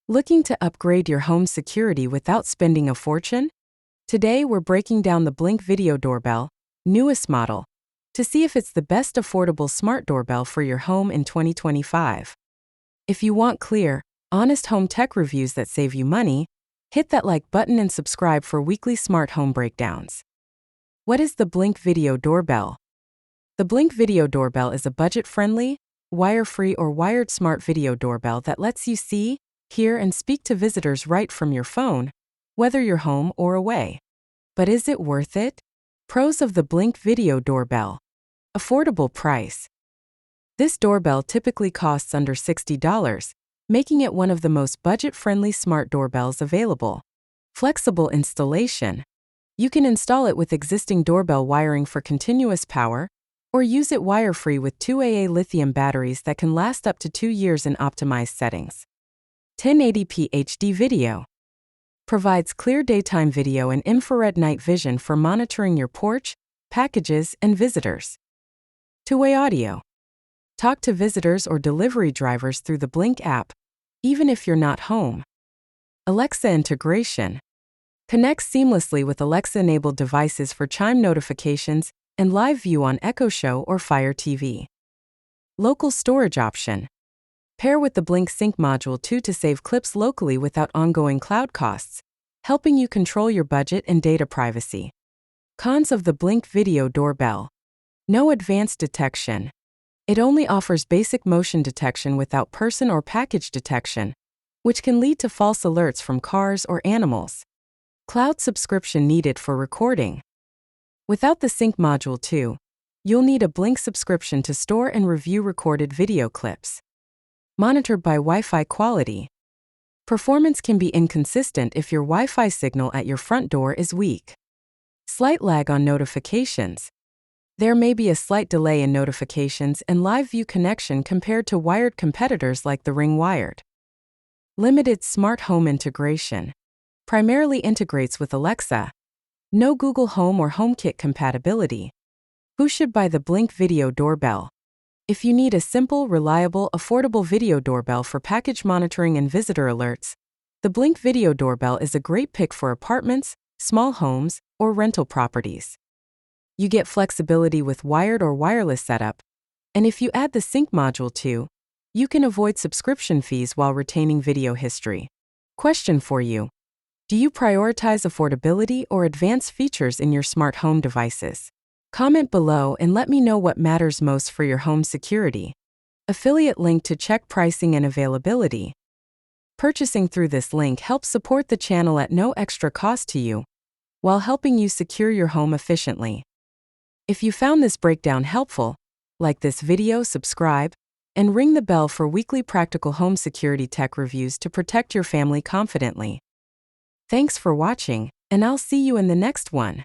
Looking to upgrade your home security without spending a fortune? Today we're breaking down the Blink Video Doorbell, newest model, to see if it's the best affordable smart doorbell for your home in 2025. If you want clear, honest home tech reviews that save you money, hit that like button and subscribe for weekly smart home breakdowns. What is the Blink Video Doorbell? The Blink Video Doorbell is a budget-friendly, wire-free or wired smart video doorbell that lets you see, hear and speak to visitors right from your phone, whether you're home or away. But is it worth it? Pros of the Blink Video Doorbell. Affordable price. This doorbell typically costs under $60, making it one of the most budget-friendly smart doorbells available. Flexible installation. You can install it with existing doorbell wiring for continuous power, or use it wire-free with 2AA lithium batteries that can last up to 2 years in optimized settings. 1080p HD video. Provides clear daytime video and infrared night vision for monitoring your porch, packages, and visitors. Two-way audio. Talk to visitors or delivery drivers through the Blink app, even if you're not home. Alexa integration. Connects seamlessly with Alexa-enabled devices for chime notifications and live view on Echo Show or Fire TV. Local storage option. Pair with the Blink Sync module too to save clips locally without ongoing cloud costs, helping you control your budget and data privacy. Cons of the Blink Video Doorbell. No advanced detection. It only offers basic motion detection without person or package detection, which can lead to false alerts from cars or animals. Cloud subscription needed for recording. Without the Sync module too, you'll need a Blink subscription to store and review recorded video clips. Monitored by Wi-Fi quality. Performance can be inconsistent if your Wi-Fi signal at your front door is weak. Slight lag on notifications. There may be a slight delay in notifications and live view connection compared to wired competitors like the Ring Wired. Limited smart home integration. Primarily integrates with Alexa. No Google Home or HomeKit compatibility. Who should buy the Blink Video Doorbell? If you need a simple, reliable, affordable video doorbell for package monitoring and visitor alerts, the Blink Video Doorbell is a great pick for apartments, small homes, or rental properties. You get flexibility with wired or wireless setup, and if you add the Sync module too, you can avoid subscription fees while retaining video history. Question for you. Do you prioritize affordability or advanced features in your smart home devices? Comment below and let me know what matters most for your home security. Affiliate link to check pricing and availability. Purchasing through this link helps support the channel at no extra cost to you, while helping you secure your home efficiently. If you found this breakdown helpful, like this video, subscribe, and ring the bell for weekly practical home security tech reviews to protect your family confidently. Thanks for watching, and I'll see you in the next one.